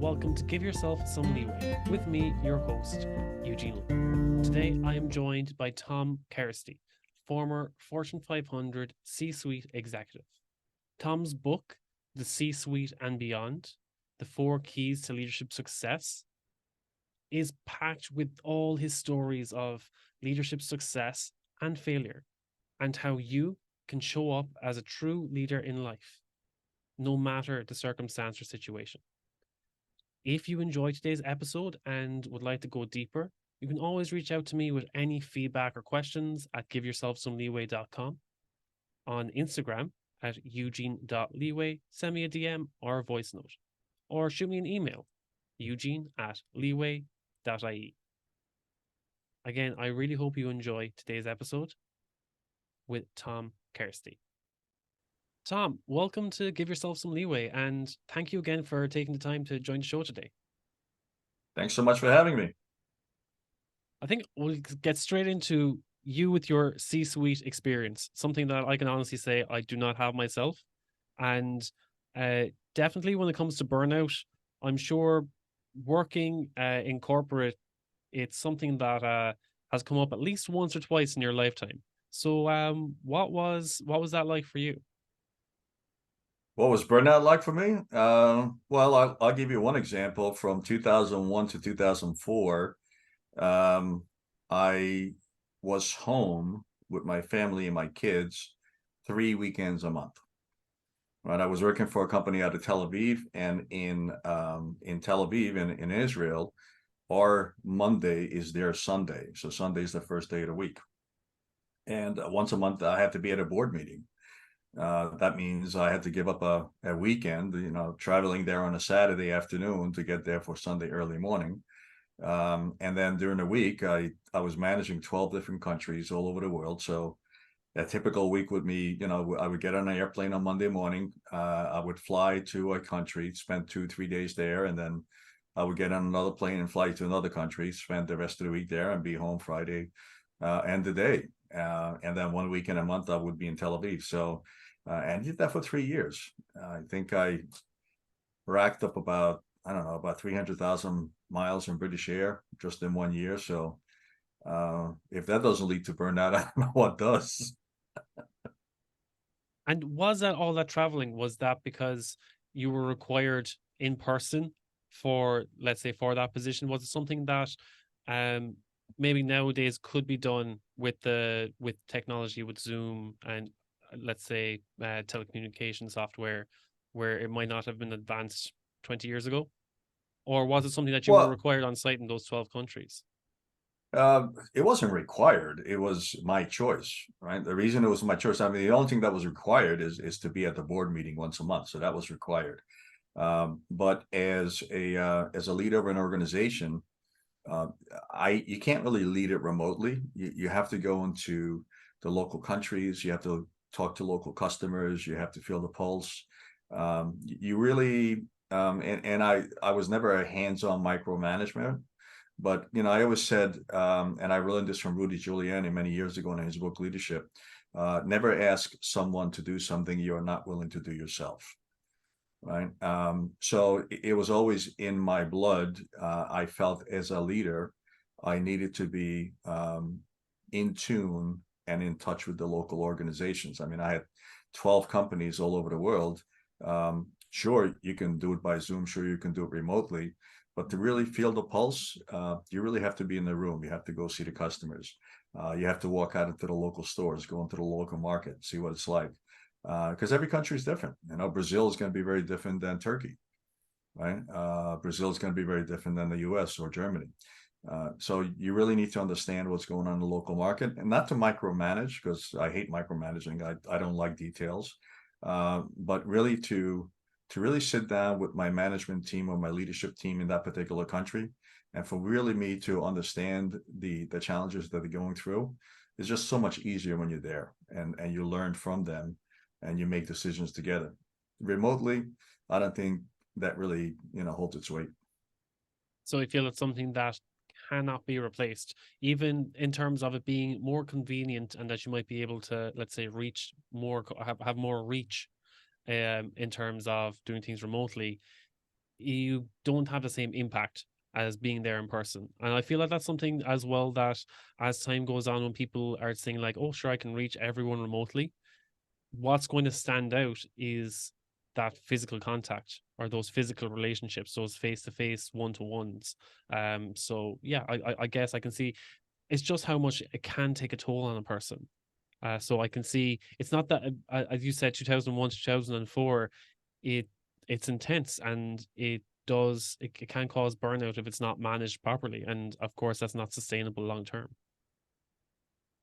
welcome to Give Yourself Some Leeway with me, your host, Eugene Lee. Today I am joined by Tom Kereszti, former Fortune 500 C-suite executive. Tom's book, The C-Suite and Beyond, The Four Keys to Leadership Success, is packed with all his stories of leadership success and failure, and how you can show up as a true leader in life, no matter the circumstance or situation. If you enjoyed today's episode and would like to go deeper, you can always reach out to me with any feedback or questions at giveyourselfsomeleeway.com, on Instagram at eugene.leeway, send me a DM or a voice note, or shoot me an email, eugene@leeway.ie. Again, I really hope you enjoy today's episode with Tom Kereszti. Tom, welcome to Give Yourself Some Leeway, and thank you again for taking the time to join the show today. Thanks so much for having me. I think we'll get straight into you with your C-suite experience, something that I can honestly say I do not have myself. And definitely when it comes to burnout, I'm sure working in corporate, it's something that has come up at least once or twice in your lifetime. So what was that like for you? What was burnout like for me? Well, I'll give you one example. From 2001 to 2004, um, I was home with my family and my kids 3 weekends a month. Right, I was working for a company out of Tel Aviv, and in Tel Aviv in Israel, our Monday is their Sunday. So Sunday is the first day of the week, and once a month I have to be at a board meeting. That means I had to give up a weekend, traveling there on a Saturday afternoon to get there for Sunday early morning. And then during the week, I was managing 12 different countries all over the world. So a typical week with me, I would get on an airplane on Monday morning. I would fly to a country, spend 2-3 days there, and then I would get on another plane and fly to another country, spend the rest of the week there, and be home Friday and the day. And then 1 week in a month, I would be in Tel Aviv. So and did that for 3 years. I think I racked up about 300,000 miles in British Air just in 1 year. So if that doesn't lead to burnout, I don't know what does. And was that all that traveling? Was that because you were required in person for, let's say, for that position? Was it something that maybe nowadays could be done with technology, with Zoom and let's say telecommunication software, where it might not have been advanced 20 years ago? Or was it something that you were Well, required on site in those 12 countries? it wasn't required. It was my choice, right? The reason it was my choice, I mean, the only thing that was required is to be at the board meeting once a month. So that was required. But as a leader of an organization, you can't really lead it remotely. You have to go into the local countries. You have to talk to local customers. You have to feel the pulse. You really, and I was never a hands-on micromanager, but I always said, and I learned this from Rudy Giuliani many years ago in his book Leadership. Never ask someone to do something you're not willing to do yourself. Right. So it was always in my blood. I felt as a leader, I needed to be in tune and in touch with the local organizations. I mean, I had 12 companies all over the world. Sure, you can do it by Zoom. Sure, you can do it remotely. But to really feel the pulse, you really have to be in the room. You have to go see the customers. You have to walk out into the local stores, go into the local market, see what it's like. Because every country is different. Brazil is going to be very different than Turkey, right? Brazil is going to be very different than the US or Germany. So you really need to understand what's going on in the local market, and not to micromanage, because I hate micromanaging. I don't like details, but really to really sit down with my management team or my leadership team in that particular country, and for really me to understand the challenges that they're going through. It's just so much easier when you're there and you learn from them and you make decisions together. Remotely, I don't think that really, holds its weight. So I feel it's something that cannot be replaced, even in terms of it being more convenient, and that you might be able to, let's say, reach more, have more reach in terms of doing things remotely. you don't have the same impact as being there in person. And I feel like that's something as well that as time goes on, when people are saying like, oh, sure, I can reach everyone remotely, what's going to stand out is that physical contact or those physical relationships, those face-to-face one-to-ones. So yeah, I guess I can see it's just how much it can take a toll on a person. So I can see it's not that, as you said, 2001 to 2004, it it's intense, and it can cause burnout if it's not managed properly, and of course that's not sustainable long term.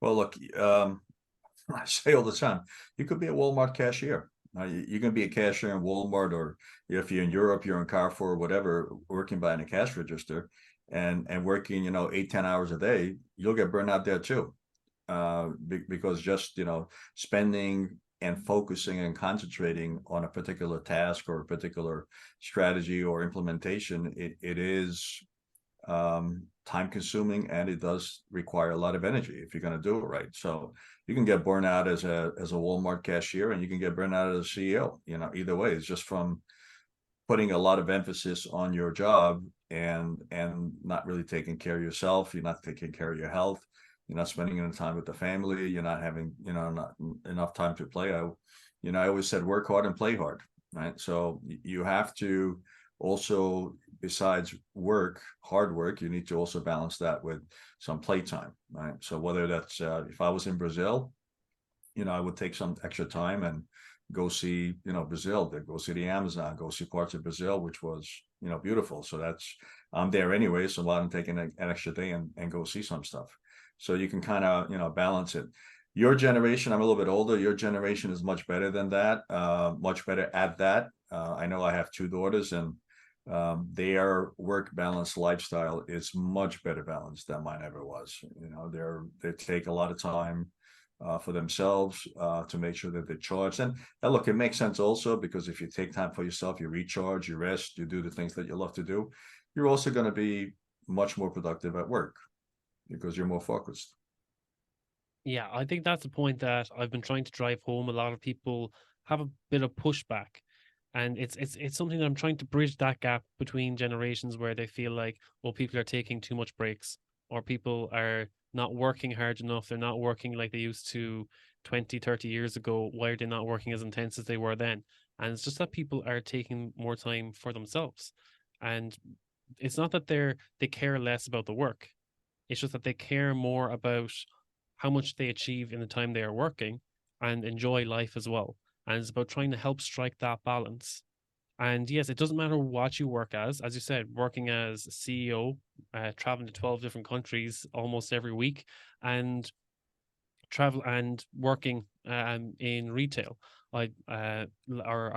Well, look, I say all the time, you could be a Walmart cashier. You can be a cashier in Walmart, or if you're in Europe, you're in Carrefour or whatever, working behind a cash register and working, 8, 10 hours a day. You'll get burned out there too, because just spending and focusing and concentrating on a particular task or a particular strategy or implementation, it is time consuming, and it does require a lot of energy if you're going to do it right. So you can get burned out as a Walmart cashier, and you can get burned out as a CEO. Either way, it's just from putting a lot of emphasis on your job and not really taking care of yourself. You're not taking care of your health. You're not spending any time with the family. You're not having not enough time to play. I always said work hard and play hard, right? So you have to also, besides hard work, you need to also balance that with some playtime, right? So whether that's if I was in Brazil, I would take some extra time and go see, Brazil, go see the Amazon, go see parts of Brazil, which was, beautiful. So I'm there anyway. So I'm taking an extra day and go see some stuff. So you can kind of, balance it. Your generation, I'm a little bit older. Your generation is much better than that, much better at that. I know I have 2 daughters, and their work balance lifestyle is much better balanced than mine ever was. They take a lot of time for themselves to make sure that they're charged. And look, it makes sense also, because if you take time for yourself, you recharge, you rest, you do the things that you love to do, you're also going to be much more productive at work because you're more focused. Yeah, I think that's the point that I've been trying to drive home. A lot of people have a bit of pushback, and it's something that I'm trying to bridge that gap between generations, where they feel like, well, people are taking too much breaks, or people are not working hard enough. They're not working like they used to 20, 30 years ago. Why are they not working as intense as they were then? And it's just that people are taking more time for themselves. And it's not that they care less about the work. It's just that they care more about how much they achieve in the time they are working and enjoy life as well. And it's about trying to help strike that balance. And yes, it doesn't matter what you work as you said, working as a CEO, traveling to 12 different countries almost every week, and travel and working in retail, like or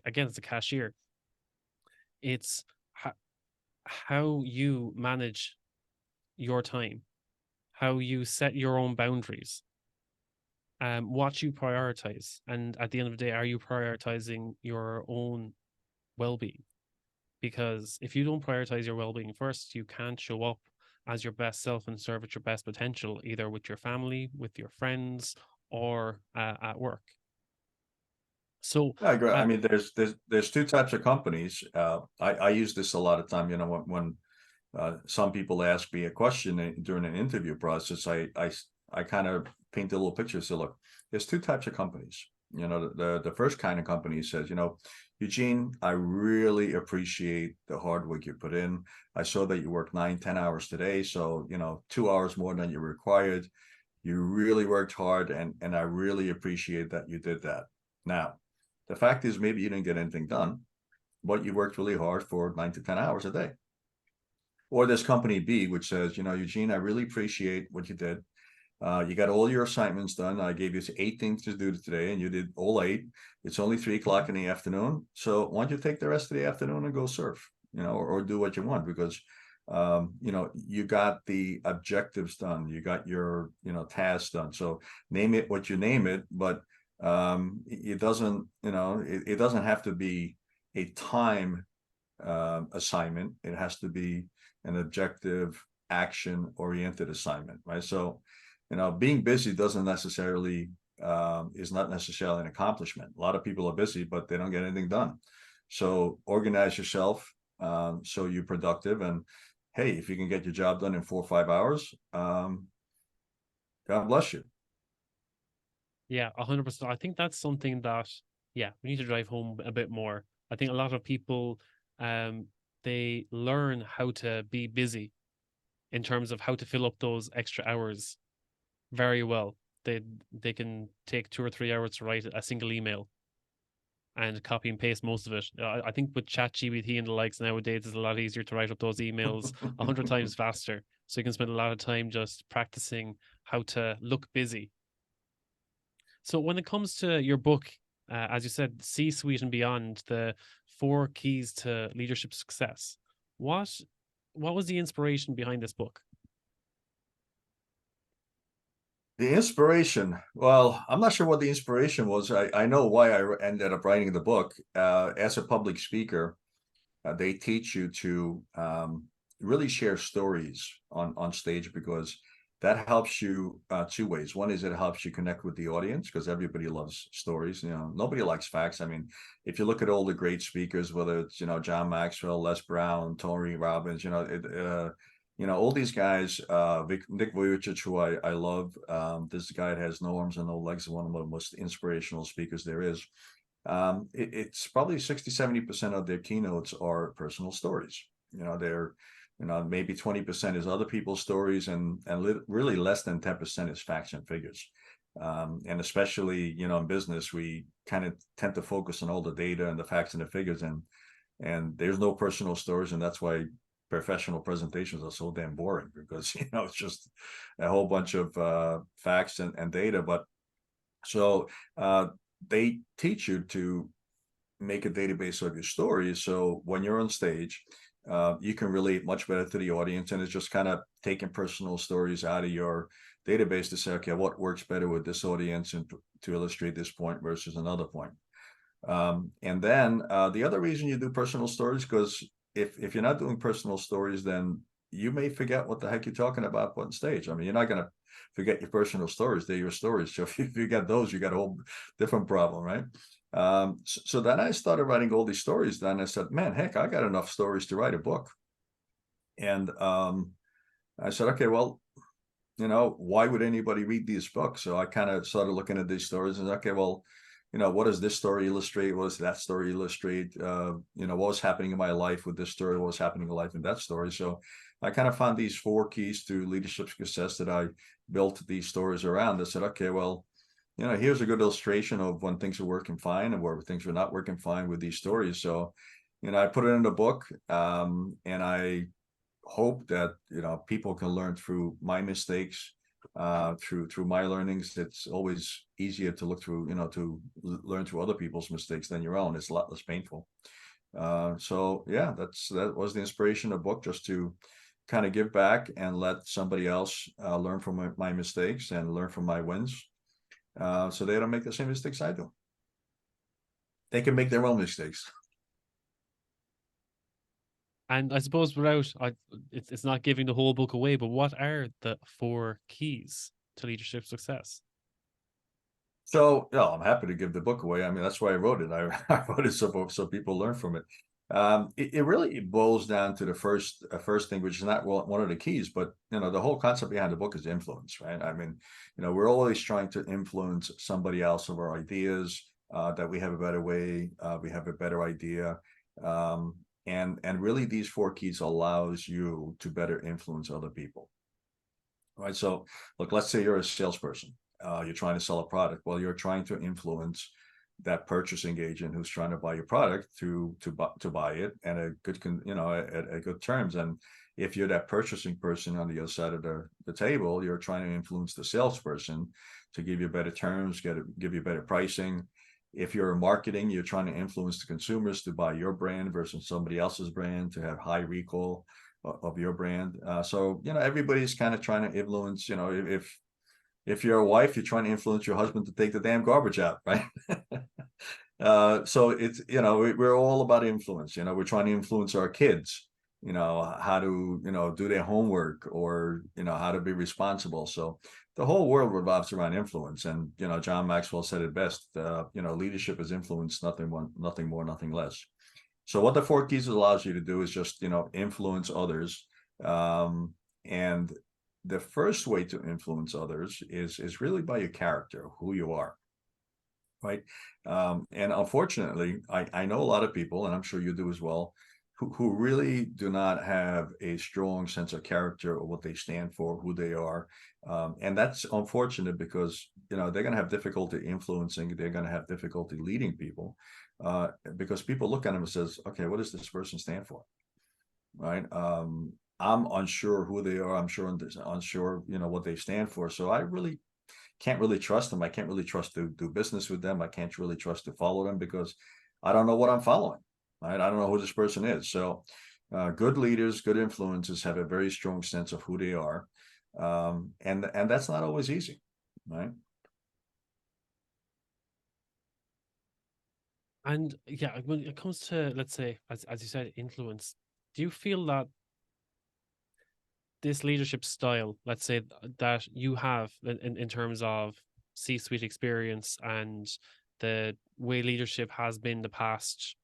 again as a cashier. It's how you manage your time, how you set your own boundaries, what you prioritize. And at the end of the day, are you prioritizing your own well-being? Because if you don't prioritize your well-being first, you can't show up as your best self and serve at your best potential, either with your family, with your friends, or at work. So I agree. I mean, there's 2 types of companies. I use this a lot of time. When some people ask me a question during an interview process, I kind of paint a little picture. So look, there's 2 types of companies. The first kind of company says, Eugene, I really appreciate the hard work you put in. I saw that you worked 9, 10 hours today. So, 2 hours more than you required. You really worked hard, and I really appreciate that you did that. Now, the fact is, maybe you didn't get anything done, but you worked really hard for 9 to 10 hours a day. Or there's company B, which says, Eugene, I really appreciate what you did. You got all your assignments done. I gave you 8 things to do today, and you did all 8. It's only 3 o'clock in the afternoon. So why don't you take the rest of the afternoon and go surf, or do what you want, because, you got the objectives done. You got your, tasks done. So name it what you name it, but it doesn't, it doesn't have to be a time assignment. It has to be an objective, action oriented assignment, right? So, being busy doesn't necessarily is not necessarily an accomplishment. A lot of people are busy, but they don't get anything done. So organize yourself, so you're productive. And hey, if you can get your job done in 4 or 5 hours, God bless you. Yeah, 100%. I think that's something that, yeah, we need to drive home a bit more. I think a lot of people, um, they learn how to be busy in terms of how to fill up those extra hours very well. They they can take 2 or 3 hours to write a single email and copy and paste most of it. I think with ChatGPT and the likes nowadays, it's a lot easier to write up those emails 100 times faster. So you can spend a lot of time just practicing how to look busy. So when it comes to your book, as you said, C-suite and beyond, the 4 keys to leadership success. What what was the inspiration behind this book? The inspiration, well, I'm not sure what the inspiration was. I know why I ended up writing the book. As a public speaker, they teach you to really share stories on stage, because that helps you 2 ways. One is it helps you connect with the audience, because everybody loves stories. Nobody likes facts. I mean, if you look at all the great speakers, whether it's John Maxwell, Les Brown, Tony Robbins, all these guys, Nick Vujicic, who I love. This guy that has no arms and no legs, is one of the most inspirational speakers there is. It's probably 60-70% of their keynotes are personal stories. They're maybe 20% is other people's stories, and really less than 10% is facts and figures. And especially in business, we kind of tend to focus on all the data and the facts and the figures, and there's no personal stories, and that's why professional presentations are so damn boring, because it's just a whole bunch of facts and data. But so they teach you to make a database of your stories, so when you're on stage, you can relate much better to the audience. And it's just kind of taking personal stories out of your database to say, okay, what works better with this audience, and to illustrate this point versus another point. And then the other reason you do personal stories, because if you're not doing personal stories, then you may forget what the heck you're talking about on stage. I mean, you're not going to forget your personal stories. They're your stories. So if you forget those, you got a whole different problem, right? So then I started writing all these stories. Then I said, man, heck, I got enough stories to write a book. And I said, okay, well, why would anybody read these books? So I kind of started looking at these stories and, okay, well, what does this story illustrate? What does that story illustrate? What was happening in my life with this story? What was happening in life in that story? So I kind of found these 4 keys to leadership success that I built these stories around. I said, okay, well, here's a good illustration of when things are working fine and where things are not working fine with these stories. So, I put it in the book, and I hope that, people can learn through my mistakes, through my learnings. It's always easier to look through, to learn through other people's mistakes than your own. It's a lot less painful. So yeah, that was the inspiration of the book, just to kind of give back and let somebody else learn from my mistakes and learn from my wins, so they don't make the same mistakes I do. They can make their own mistakes. And I suppose it's not giving the whole book away, but what are the 4 keys to leadership success? So, yeah, I'm happy to give the book away. I mean, that's why I wrote it. I wrote it so people learn from it. It really boils down to the first thing, which is not one of the keys, but the whole concept behind the book is influence, right? I mean, we're always trying to influence somebody else of our ideas, that we have a better way, we have a better idea, and really these 4 keys allows you to better influence other people, right? So, look, let's say you're a salesperson, you're trying to sell a product. Well, you're trying to influence that purchasing agent who's trying to buy your product to buy it at a good at good terms. And if you're that purchasing person on the other side of the table, you're trying to influence the salesperson to give you better terms, give you better pricing. If you're in marketing, you're trying to influence the consumers to buy your brand versus somebody else's brand, to have high recall of your brand. So everybody's kind of trying to influence. If you're a wife, you're trying to influence your husband to take the damn garbage out, right? So it's, we're all about influence. We're trying to influence our kids, how to, do their homework, or, how to be responsible. So the whole world revolves around influence. And, John Maxwell said it best, leadership is influence, nothing more, nothing less. So what the four keys allows you to do is just, influence others. And the first way to influence others is really by your character, who you are, right? And unfortunately, I know a lot of people, and I'm sure you do as well, who really do not have a strong sense of character or what they stand for, who they are. And that's unfortunate because, they're going to have difficulty influencing, they're going to have difficulty leading people, because people look at them and says, okay, what does this person stand for? Right. I'm unsure who they are. I'm unsure, what they stand for. So I really can't really trust them. I can't really trust to do business with them. I can't really trust to follow them because I don't know what I'm following. Right? I don't know who this person is. So good leaders, good influences have a very strong sense of who they are. And that's not always easy. Right. And yeah, when it comes to, let's say, as you said, influence, do you feel that this leadership style, let's say, that you have in terms of C-suite experience and the way leadership has been the past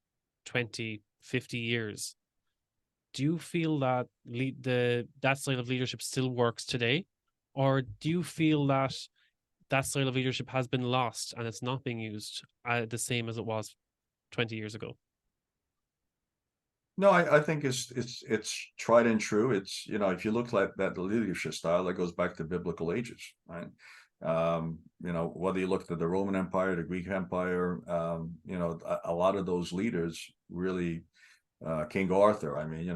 20, 50 years, do you feel that that style of leadership still works today? Or do you feel that that style of leadership has been lost and it's not being used the same as it was 20 years ago? No, I think it's tried and true. It's, if you look at that leadership style, that goes back to biblical ages, right? Whether you look at the Roman Empire, the Greek Empire, a lot of those leaders really, King Arthur. I mean,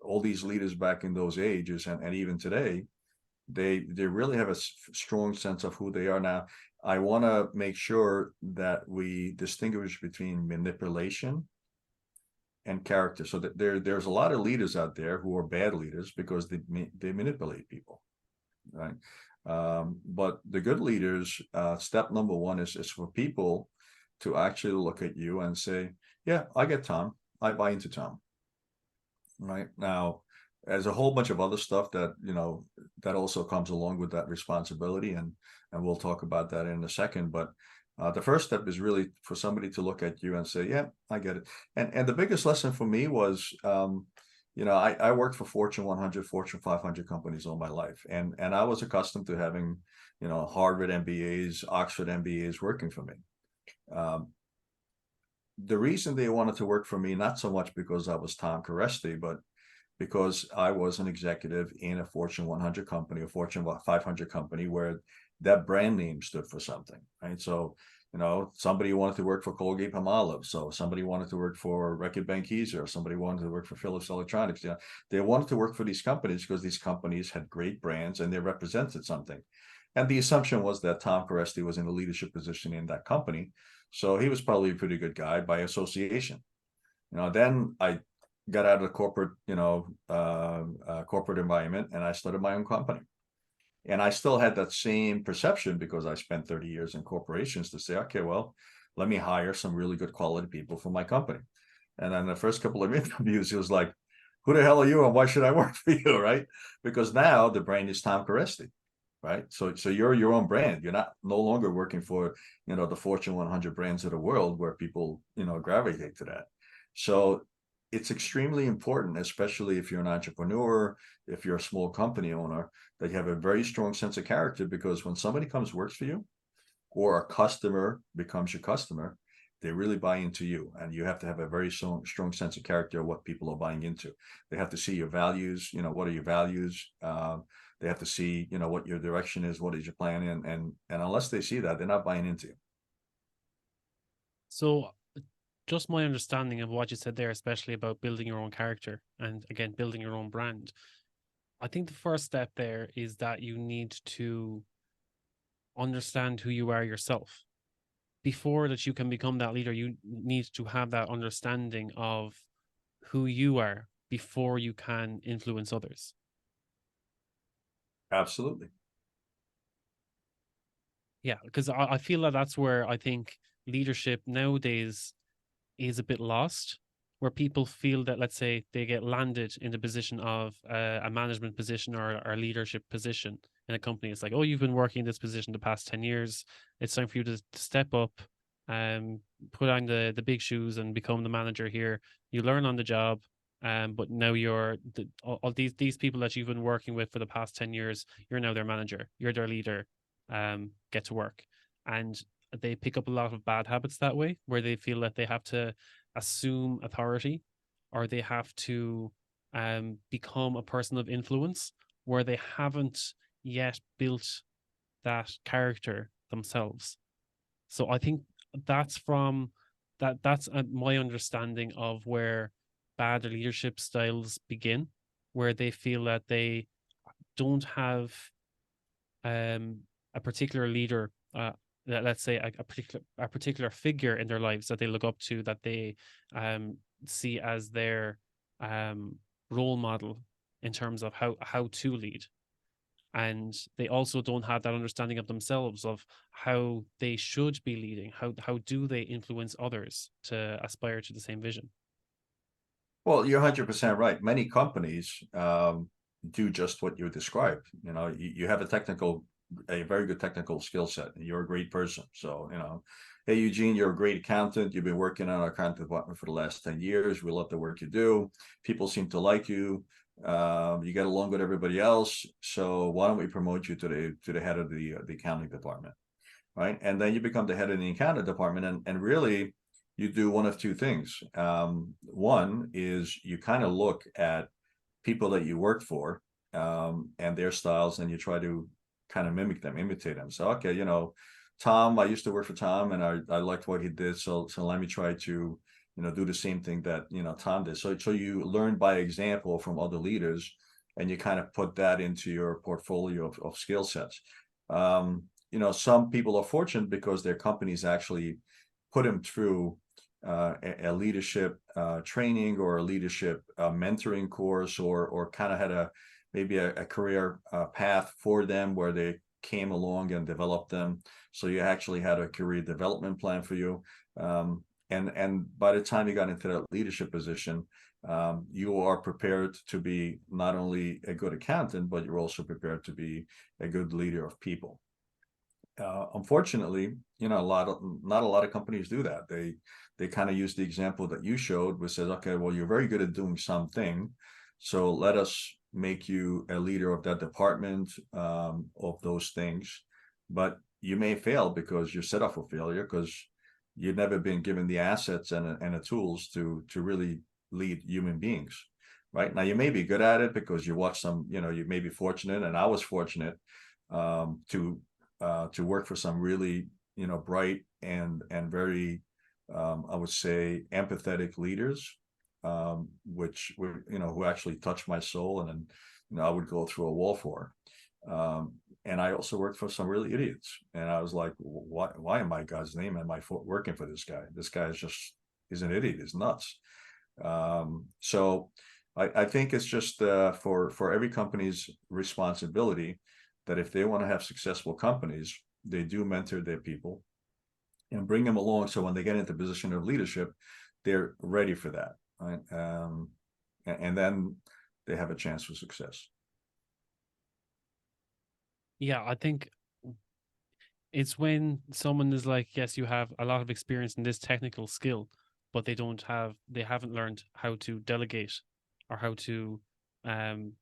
all these leaders back in those ages, and even today, they really have a strong sense of who they are. Now, I want to make sure that we distinguish between manipulation and character. So that there's a lot of leaders out there who are bad leaders because they manipulate people, right? But the good leaders, step number one is for people to actually look at you and say, yeah, I get Tom. I buy into Tom. Right now, there's a whole bunch of other stuff that, that also comes along with that responsibility. And we'll talk about that in a second. But the first step is really for somebody to look at you and say, yeah, I get it. And the biggest lesson for me was, I worked for Fortune 100, Fortune 500 companies all my life. And I was accustomed to having, Harvard MBAs, Oxford MBAs working for me. The reason they wanted to work for me, not so much because I was Tom Kereszti, but because I was an executive in a Fortune 100 company, a Fortune 500 company, where that brand name stood for something, right? So, somebody wanted to work for Colgate Palmolive, so somebody wanted to work for Reckitt Benckiser, or somebody wanted to work for Philips Electronics. They wanted to work for these companies because these companies had great brands and they represented something. And the assumption was that Tom Kereszti was in a leadership position in that company, so he was probably a pretty good guy by association. Then I got out of the corporate, corporate environment, and I started my own company. And I still had that same perception because I spent 30 years in corporations to say, okay, well, let me hire some really good quality people for my company. And then the first couple of interviews, he was like, who the hell are you and why should I work for you, right? Because now the brand is Tom Kereszti, right? So you're your own brand. You're no longer working for, the Fortune 100 brands of the world where people, gravitate to that. So it's extremely important, especially if you're an entrepreneur, if you're a small company owner, that you have a very strong sense of character, because when somebody comes works for you or a customer becomes your customer, they really buy into you, and you have to have a very strong sense of character of what people are buying into. They have to see your values, what are your values? They have to see, what your direction is, what is your plan, and unless they see that, they're not buying into you. So just my understanding of what you said there, especially about building your own character and again, building your own brand. I think the first step there is that you need to understand who you are yourself. Before that you can become that leader, you need to have that understanding of who you are before you can influence others. Absolutely. Yeah, because I feel that that's where I think leadership nowadays is a bit lost, where people feel that, let's say, they get landed in the position of a management position or a leadership position in a company. It's like, oh, you've been working in this position the past 10 years. It's time for you to step up put on the big shoes and become the manager here. You learn on the job, but now all these people that you've been working with for the past 10 years, you're now their manager, you're their leader, get to work. And they pick up a lot of bad habits that way, where they feel that they have to assume authority, or they have to become a person of influence, where they haven't yet built that character themselves. So I think that's my understanding of where bad leadership styles begin, where they feel that they don't have a particular leader, let's say a particular figure in their lives that they look up to, that they see as their role model in terms of how to lead. And they also don't have that understanding of themselves of how they should be leading. How do they influence others to aspire to the same vision? Well, you're 100% right. Many companies do just what you described. You know, you have a very good technical skill set, and you're a great person. So, you know, hey, Eugene, you're a great accountant. You've been working on our accounting department for the last 10 years. We love the work you do. People seem to like you. You get along with everybody else. So why don't we promote you to the head of the accounting department, right? And then you become the head of the accounting department, and really you do one of two things. One is you kind of look at people that you worked for and their styles, and you try to kind of mimic them, imitate them. So, okay, you know, Tom, I used to work for Tom, and I liked what he did. So let me try to, you know, do the same thing that, you know, Tom did. So you learn by example from other leaders, and you kind of put that into your portfolio of skill sets. You know, some people are fortunate because their companies actually put them through a leadership training or a leadership mentoring course, or kind of had maybe a career path for them where they came along and developed them. So you actually had a career development plan for you. And by the time you got into that leadership position, you are prepared to be not only a good accountant, but you're also prepared to be a good leader of people. Unfortunately, you know, not a lot of companies do that. They kind of use the example that you showed, which says, okay, well, you're very good at doing something, so let us make you a leader of that department, of those things. But you may fail because you're set up for failure, because you've never been given the assets and the tools to really lead human beings. Right now, you may be good at it because you watch some, you know, you may be fortunate, and I was fortunate to work for some really, you know, bright and very, I would say, empathetic leaders, which were, you know, who actually touched my soul, and then, you know, I would go through a wall for. And I also worked for some really idiots, and I was like, why in my God's name am I working for this guy? This guy is an idiot. He's nuts. So I think it's just for every company's responsibility that if they want to have successful companies, they do mentor their people and bring them along. So when they get into position of leadership, they're ready for that, right? And then they have a chance for success. Yeah, I think it's when someone is like, yes, you have a lot of experience in this technical skill, but they haven't learned how to delegate, or how um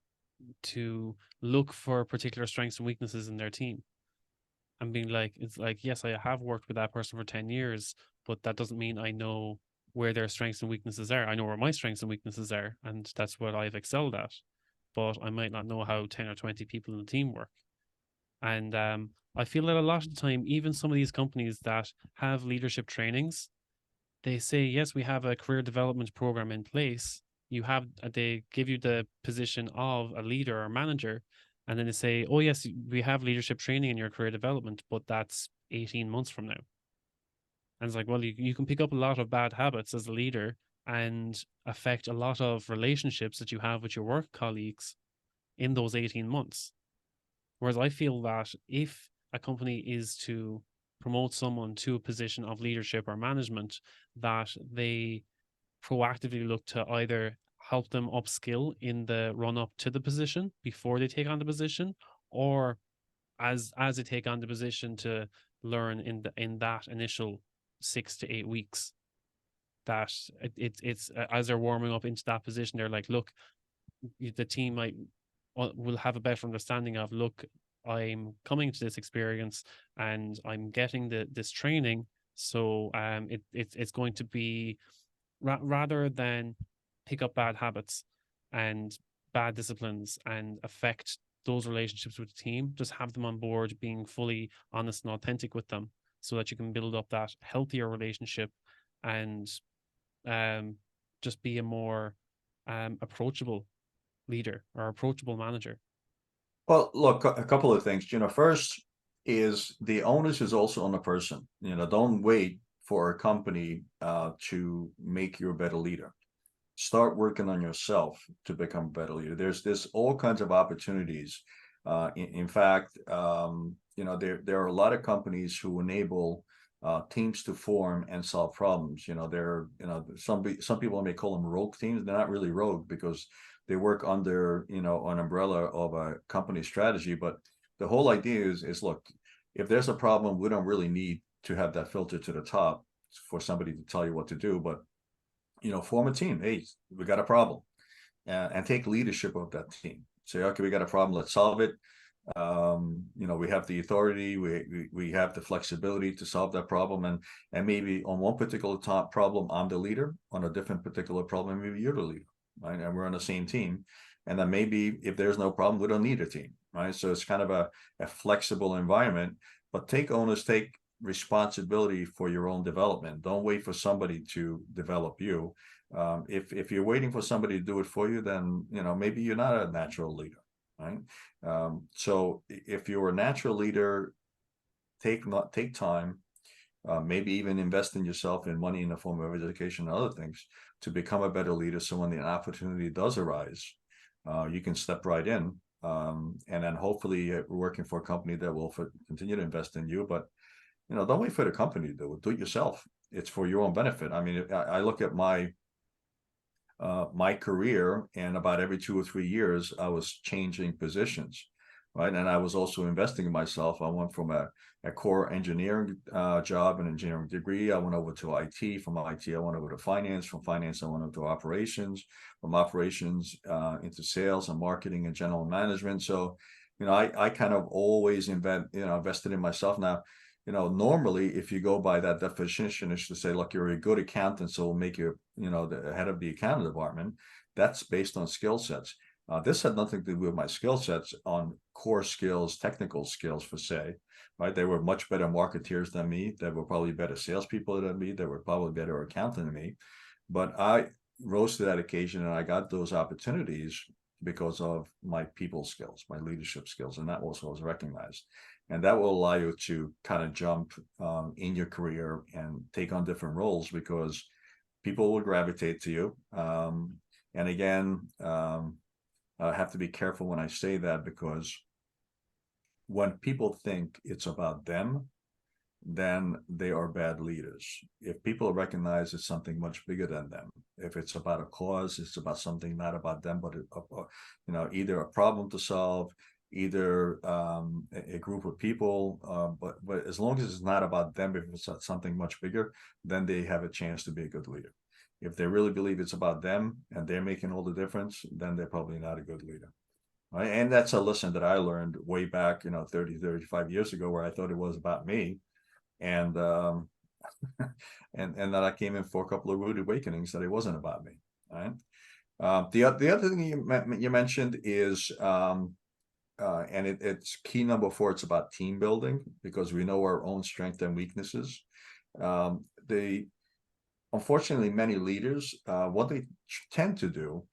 to look for particular strengths and weaknesses in their team. And being like, it's like, yes, I have worked with that person for 10 years, but that doesn't mean I know where their strengths and weaknesses are. I know where my strengths and weaknesses are, and that's what I've excelled at. But I might not know how 10 or 20 people in the team work. And I feel that a lot of the time, even some of these companies that have leadership trainings, they say, yes, we have a career development program in place. They give you the position of a leader or manager, and then they say, oh, yes, we have leadership training in your career development, but that's 18 months from now. And it's like, well, you can pick up a lot of bad habits as a leader and affect a lot of relationships that you have with your work colleagues in those 18 months. Whereas I feel that if a company is to promote someone to a position of leadership or management, that they proactively look to either help them upskill in the run up to the position before they take on the position, or as they take on the position, to learn in that initial 6 to 8 weeks, that it's as they're warming up into that position, they're like, look, the team will have a better understanding of, look, I'm coming to this experience and I'm getting this training. So it's going to be rather than pick up bad habits and bad disciplines and affect those relationships with the team, just have them on board, being fully honest and authentic with them, so that you can build up that healthier relationship and just be a more approachable leader or approachable manager. Well, look, a couple of things. First is the onus is also on the person. Don't wait for a company to make you a better leader. Start working on yourself to become a better leader. There's all kinds of opportunities. In fact, there are a lot of companies who enable teams to form and solve problems. Some people may call them rogue teams. They're not really rogue because they work under an umbrella of a company strategy. But the whole idea is look, if there's a problem, we don't really need to have that filter to the top for somebody to tell you what to do. But form a team. Hey, we got a problem, and take leadership of that team. Say, okay, we got a problem. Let's solve it. We have the authority. We have the flexibility to solve that problem. And maybe on one particular top problem, I'm the leader. On a different particular problem, maybe you're the leader, right? And we're on the same team. And then maybe if there's no problem, we don't need a team, right? So it's kind of a flexible environment. But take onus, take responsibility for your own development. Don't wait for somebody to develop you. If you're waiting for somebody to do it for you, then maybe you're not a natural leader, right? So if you're a natural leader, take time, maybe even invest in yourself in money in the form of education and other things to become a better leader. So when the opportunity does arise, you can step right in, and then hopefully you're working for a company that will continue to invest in you. But don't wait for the company to do it. Do it yourself. It's for your own benefit. I mean, I look at my career, and about every 2 or 3 years, I was changing positions, right? And I was also investing in myself. I went from a core engineering job, an engineering degree. I went over to IT. From IT, I went over to finance. From finance, I went over to operations. From operations into sales and marketing and general management. So, I kind of always invested in myself. Now, normally, if you go by that definition, is to say, look, you're a good accountant, so we'll make you, the head of the accounting department. That's based on skill sets. This had nothing to do with my skill sets on core skills, technical skills, per se, right? They were much better marketeers than me. They were probably better salespeople than me. They were probably better accountant than me. But I rose to that occasion, and I got those opportunities because of my people skills, my leadership skills, and that also was recognized. And that will allow you to kind of jump in your career and take on different roles, because people will gravitate to you. And again, I have to be careful when I say that, because when people think it's about them, then they are bad leaders. If people recognize it's something much bigger than them, if it's about a cause, it's about something not about them, but either a problem to solve, either a group of people, but as long as it's not about them, if it's something much bigger, then they have a chance to be a good leader. If they really believe it's about them and they're making all the difference, then they're probably not a good leader. Right? And that's a lesson that I learned way back, 30, 35 years ago, where I thought it was about me. And and that I came in for a couple of rude awakenings that it wasn't about me. Right? The other thing you mentioned is, and it's key number 4. It's about team building, because we know our own strengths and weaknesses. Unfortunately, many leaders, what they tend to do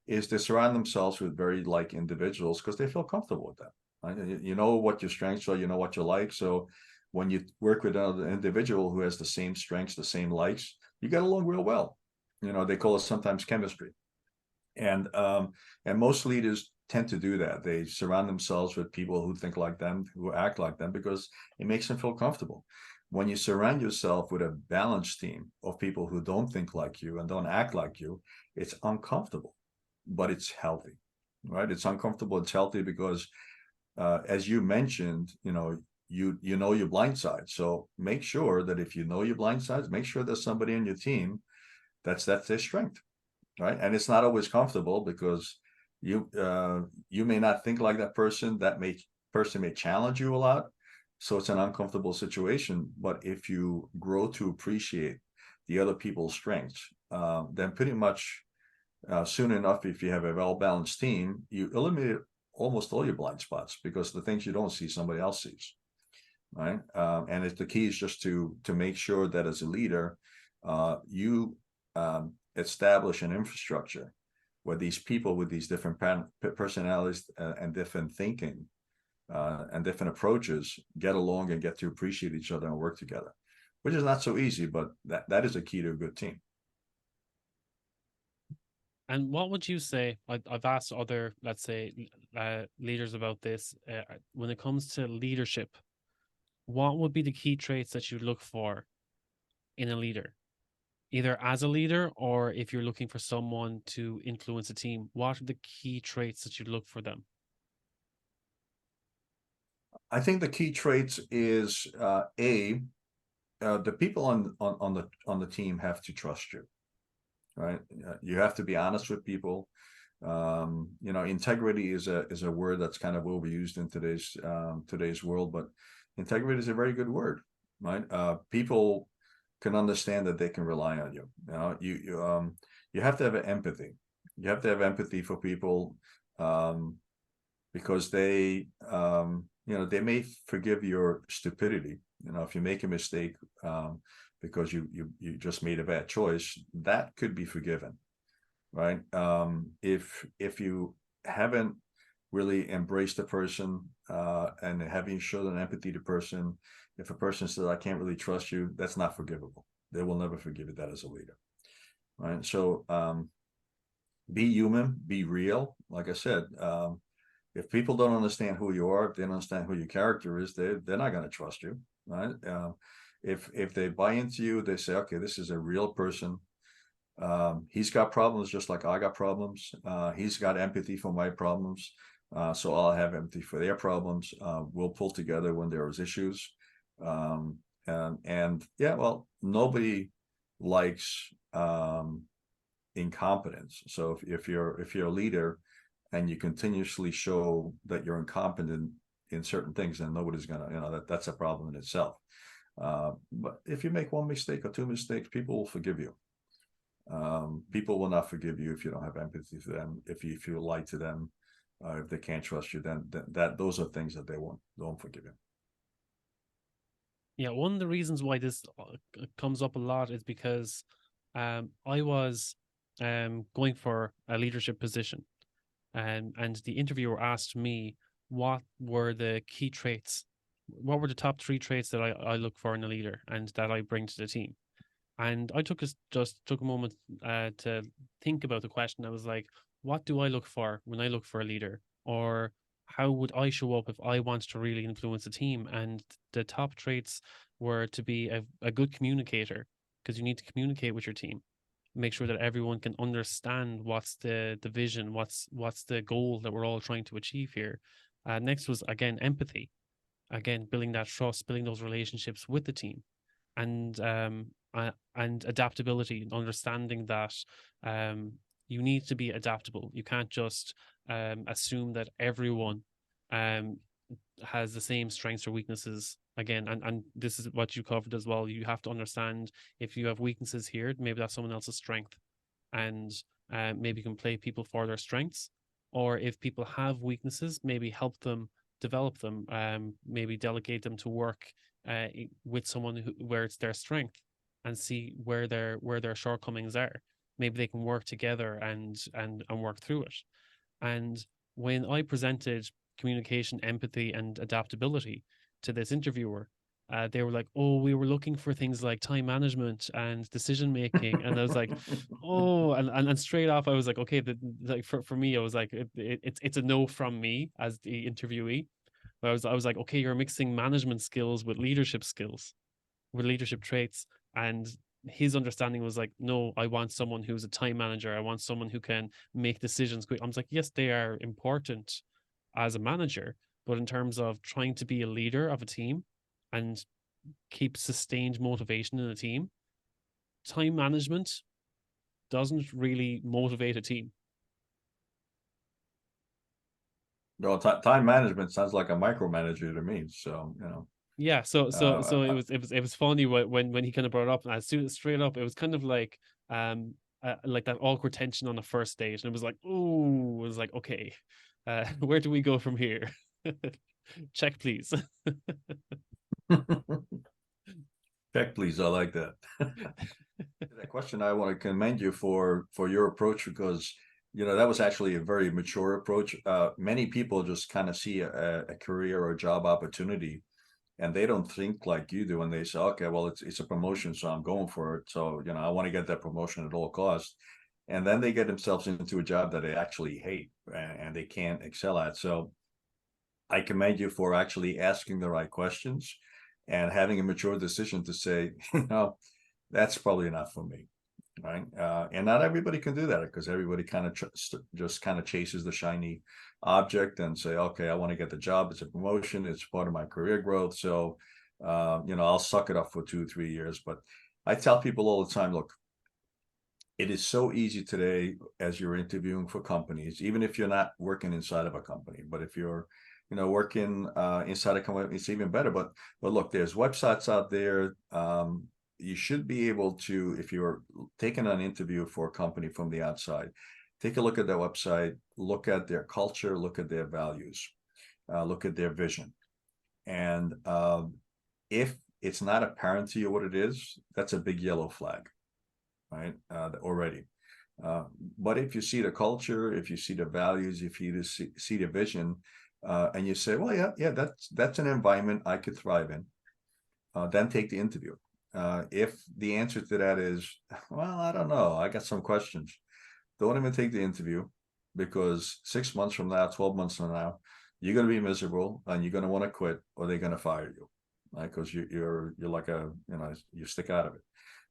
is they surround themselves with very like individuals because they feel comfortable with them. Right? You know what your strengths are, you know what you like. So when you work with another individual who has the same strengths, the same likes, you get along real well. They call it sometimes chemistry. And most leaders tend to do that. They surround themselves with people who think like them, who act like them, because it makes them feel comfortable. When you surround yourself with a balanced team of people who don't think like you and don't act like you, it's uncomfortable, but it's healthy, right? It's uncomfortable, it's healthy, because as you mentioned, you know your blind side. So make sure that if you know your blind sides, make sure there's somebody on your team that's their strength, right? And it's not always comfortable because you may not think like that person. Person may challenge you a lot, so it's an uncomfortable situation. But if you grow to appreciate the other people's strengths, then pretty much soon enough, if you have a well-balanced team, you eliminate almost all your blind spots because the things you don't see, somebody else sees, right? And the key is just to make sure that as a leader, you establish an infrastructure where these people with these different personalities and different thinking and different approaches get along and get to appreciate each other and work together, which is not so easy, but that is a key to a good team. And what would you say? I've asked other, let's say, leaders about this. When it comes to leadership, what would be the key traits that you look for in a leader? Either as a leader or if you're looking for someone to influence a team, what are the key traits that you look for them? I think the key traits is the people on the team have to trust you, right? You have to be honest with people. Integrity is a word that's kind of overused in today's world, but integrity is a very good word, right? People can understand that they can rely on you. You have to have empathy. You have to have empathy for people because they may forgive your stupidity. If you make a mistake because you just made a bad choice, that could be forgiven, right? If you haven't really embraced a person and having shown an empathy to person, if a person says, I can't really trust you, that's not forgivable. They will never forgive you that as a leader, right? So be human, be real. Like I said, if people don't understand who you are, if they don't understand who your character is, they're not going to trust you, right? If they buy into you, they say, okay, this is a real person. He's got problems just like I got problems. He's got empathy for my problems. So I'll have empathy for their problems. We'll pull together when there is issues. Nobody likes incompetence. So if you're a leader and you continuously show that you're incompetent in certain things, then nobody's gonna, that's a problem in itself. But if you make one mistake or two mistakes, people will forgive you. People will not forgive you if you don't have empathy for them. If you lie to them, if they can't trust you, then those are things that they don't forgive you. Yeah, one of the reasons why this comes up a lot is because I was going for a leadership position, and the interviewer asked me what were the key traits, what were the top 3 traits that I look for in a leader and that I bring to the team. And I just took a moment to think about the question. I was like, what do I look for when I look for a leader? Or how would I show up if I want to really influence a team? And the top traits were to be a good communicator, because you need to communicate with your team. Make sure that everyone can understand what's the vision, what's the goal that we're all trying to achieve here. Next was, again, empathy. Again, building that trust, building those relationships with the team. And adaptability, understanding that you need to be adaptable. You can't just assume that everyone has the same strengths or weaknesses. Again, and this is what you covered as well. You have to understand if you have weaknesses here, maybe that's someone else's strength, and maybe you can play people for their strengths. Or if people have weaknesses, maybe help them develop them. Maybe delegate them to work with someone where it's their strength, and see where their shortcomings are. Maybe they can work together and work through it. And when I presented communication, empathy, and adaptability to this interviewer, they were like, "Oh, we were looking for things like time management and decision making," and I was like, "Oh," and straight off, I was like, "Okay," like for me, I was like, "It's a no from me as the interviewee." But I was like, "Okay, you're mixing management skills with leadership skills, with leadership traits," and his understanding was like, "No, I want someone who's a time manager. I want someone who can make decisions quick." I was like, "Yes, they are important as a manager, but in terms of trying to be a leader of a team and keep sustained motivation in a team, time management doesn't really motivate a team. No, time management sounds like a micromanager to me. So, Yeah, so uh, it was funny when he kind of brought it up, and as soon straight up, it was kind of like that awkward tension on a first date, and it was like, oh, it was like, okay, where do we go from here? Check, please. check, please. I like that. That question, I want to commend you for your approach, because that was actually a very mature approach. Many people just kind of see a career or a job opportunity, and they don't think like you do, and they say, okay, well, it's a promotion, so I'm going for it. So I want to get that promotion at all costs, and then they get themselves into a job that they actually hate, and they can't excel at. So I commend you for actually asking the right questions and having a mature decision to say, that's probably not for me, right? And not everybody can do that, because everybody kind of just kind of chases the shiny object and say, okay, I want to get the job. It's a promotion. It's part of my career growth. So, I'll suck it up for 2 or 3 years. But I tell people all the time, look, it is so easy today as you're interviewing for companies, even if you're not working inside of a company, but if you're working inside a company, it's even better. But look, there's websites out there. You should be able to, if you're taking an interview for a company from the outside, take a look at their website, look at their culture, look at their values, look at their vision. And if it's not apparent to you what it is, that's a big yellow flag, right? Already. But if you see the culture, if you see the values, if you see the vision, and you say, well, yeah, that's an environment I could thrive in, then take the interview. If the answer to that is, well, I don't know, I got some questions, don't even take the interview, because 6 months from now, 12 months from now, you're going to be miserable and you're going to want to quit, or they're going to fire you, right? Because you're like you stick out of it.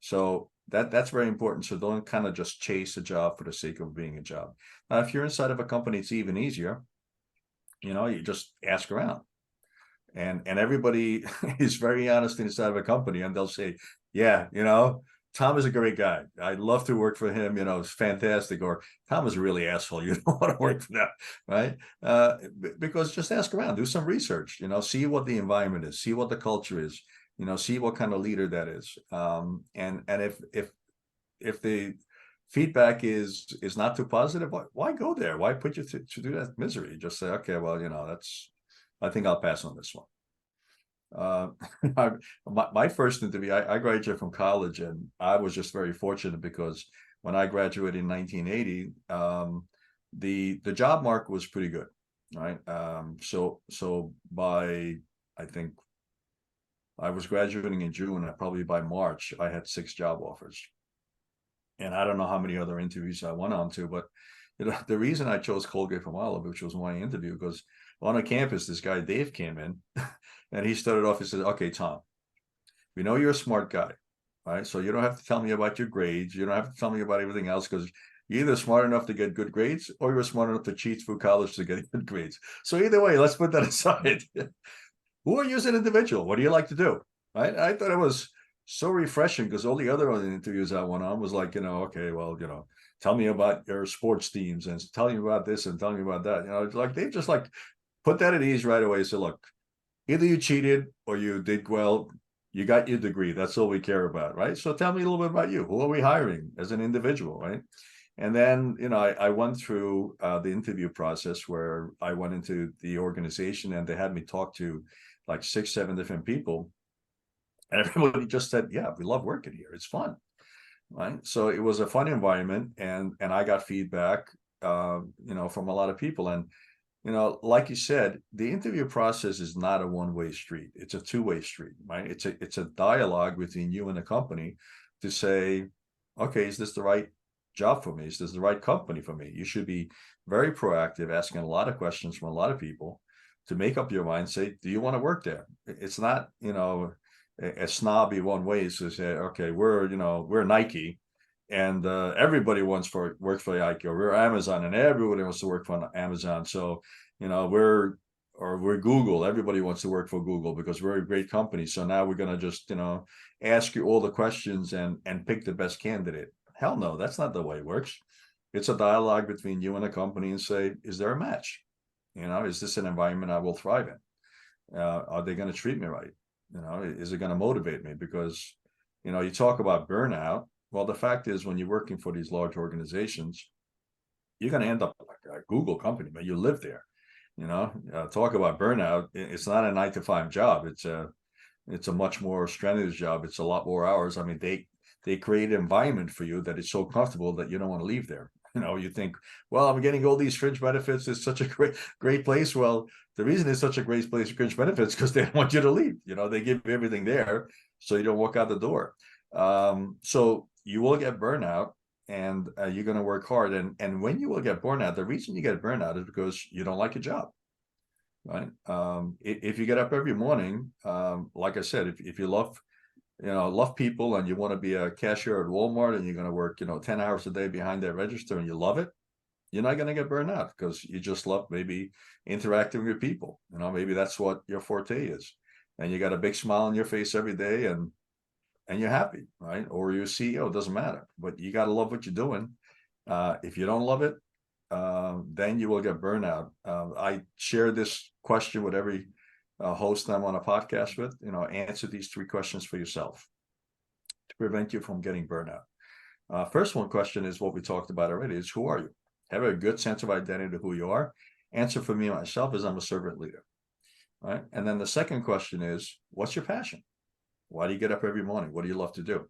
So that's very important. So don't kind of just chase a job for the sake of being a job. Now, if you're inside of a company, it's even easier. You just ask around. And everybody is very honest inside of a company, and they'll say, yeah, Tom is a great guy. I'd love to work for him. It's fantastic. Or Tom is a really asshole. You don't want to work for that, right? Because just ask around, do some research, see what the environment is, see what the culture is, see what kind of leader that is. And if the feedback is not too positive, why go there? Why put you to do that misery? Just say, okay, well, I think I'll pass on this one. My first interview, I graduated from college, and I was just very fortunate, because when I graduated in 1980, the job market was pretty good, right? So by, I think I was graduating in June, and probably by March, I had 6 job offers. And I don't know how many other interviews I went on to, but the reason I chose Colgate-Palmolive, which was my interview, because on a campus, this guy Dave came in, and he started off. He said, "Okay, Tom, we know you're a smart guy, right? So you don't have to tell me about your grades. You don't have to tell me about everything else, because you're either smart enough to get good grades, or you're smart enough to cheat through college to get good grades. So either way, let's put that aside. Who are you as an individual? What do you like to do?" Right? I thought it was so refreshing, because all the other interviews I went on was like, okay, well, tell me about your sports teams, and tell me about this, and tell me about that. It's like they just like put that at ease right away. So look, either you cheated or you did well. You got your degree. That's all we care about, right? So tell me a little bit about you. Who are we hiring as an individual, right? And then, I went through the interview process, where I went into the organization, and they had me talk to like 6, 7 different people. And everybody just said, yeah, we love working here. It's fun, right? So it was a fun environment, and I got feedback, from a lot of people. And, like you said, the interview process is not a one-way street. It's a two-way street, right? It's a dialogue between you and the company to say, okay, is this the right job for me? Is this the right company for me? You should be very proactive, asking a lot of questions from a lot of people to make up your mind, say, do you want to work there? It's not, a snobby one way to say, okay, we're Nike, and everybody wants to work for Nike, or we're Amazon, and everybody wants to work for Amazon. So, we're or we're Google. Everybody wants to work for Google because we're a great company. So now we're going to just, ask you all the questions and pick the best candidate. Hell no, that's not the way it works. It's a dialogue between you and the company and say, is there a match? Is this an environment I will thrive in? Are they going to treat me right? Is it going to motivate me? Because, you talk about burnout. Well, the fact is, when you're working for these large organizations, you're going to end up like a Google company, but you live there. Talk about burnout. It's not a 9-to-5 job. It's a much more strenuous job. It's a lot more hours. I mean, they create an environment for you that is so comfortable that you don't want to leave there. You think, well, I'm getting all these fringe benefits. It's such a great place. Well, the reason it's such a great place for fringe benefits because they don't want you to leave. They give you everything there, so you don't walk out the door. So you will get burnout, and you're going to work hard. And when you will get burnout, the reason you get burnout is because you don't like your job, right? If you get up every morning, like I said, if you love people and you want to be a cashier at Walmart and you're going to work, 10 hours a day behind that register and you love it, you're not going to get burned out because you just love maybe interacting with people. Maybe that's what your forte is. And you got a big smile on your face every day and you're happy, right? Or you're a CEO, it doesn't matter, but you got to love what you're doing. If you don't love it, then you will get burnout. I share this question with every host I'm on a podcast with. Answer these 3 questions for yourself to prevent you from getting burnout. First one question is what we talked about already, is who are you? Have a good sense of identity of who you are. Answer for me myself is I'm a servant leader, right? And then the second question is, what's your passion? Why do you get up every morning? What do you love to do?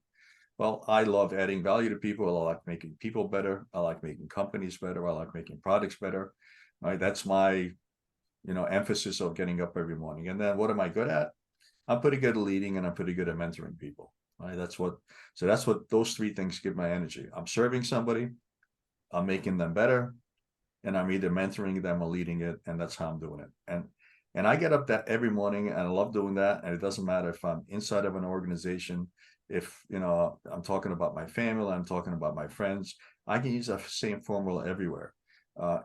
Well, I love adding value to people. I like making people better. I like making companies better. I like making products better, right? That's my emphasis of getting up every morning. And then what am I good at? I'm pretty good at leading and I'm pretty good at mentoring people, right? That's what those 3 things give my energy. I'm serving somebody, I'm making them better, and I'm either mentoring them or leading it. And that's how I'm doing it. And I get up that every morning and I love doing that. And it doesn't matter if I'm inside of an organization, if, I'm talking about my family, I'm talking about my friends, I can use the same formula everywhere.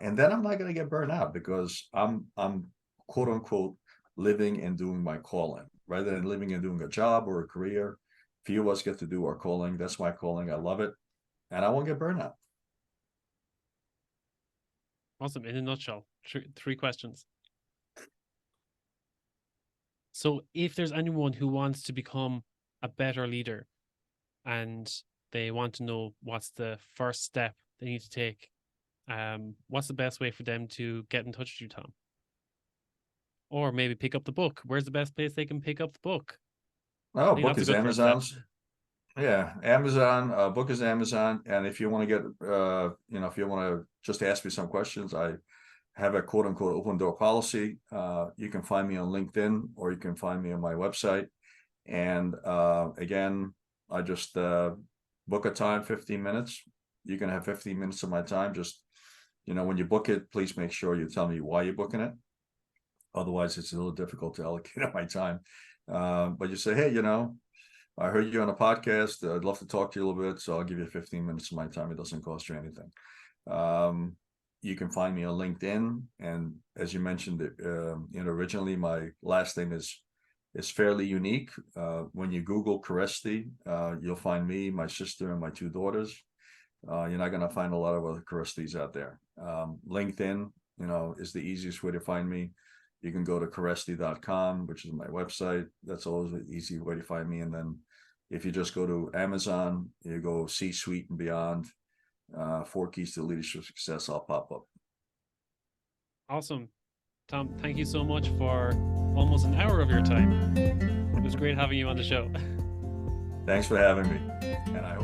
And then I'm not going to get burned out because I'm quote unquote living and doing my calling rather than living and doing a job or a career. Few of us get to do our calling. That's my calling. I love it. And I won't get burned out. Awesome. In a nutshell, 3 questions. So if there's anyone who wants to become a better leader and they want to know what's the first step they need to take, what's the best way for them to get in touch with you, Tom? Or maybe pick up the book. Where's the best place they can pick up the book? Oh, book is Amazon's. Yeah, Amazon. Book is Amazon. And if you want to get, if you want to just ask me some questions, I have a quote unquote open door policy. You can find me on LinkedIn or you can find me on my website. And again, I just book a time, 15 minutes. You can have 15 minutes of my time. Just, when you book it, please make sure you tell me why you're booking it. Otherwise, it's a little difficult to allocate my time. But you say, hey, I heard you on a podcast. I'd love to talk to you a little bit. So I'll give you 15 minutes of my time. It doesn't cost you anything. You can find me on LinkedIn. And as you mentioned, originally my last name is fairly unique. When you Google Kereszti, you'll find me, my sister, and my 2 daughters. You're not going to find a lot of other Kerestis out there. LinkedIn, is the easiest way to find me. You can go to Kereszti.com, which is my website. That's always an easy way to find me. And then if you just go to Amazon, you go C-Suite and Beyond, 4 Keys to Leadership Success, I'll pop up. Awesome. Tom, thank you so much for almost an hour of your time. It was great having you on the show. Thanks for having me. And I hope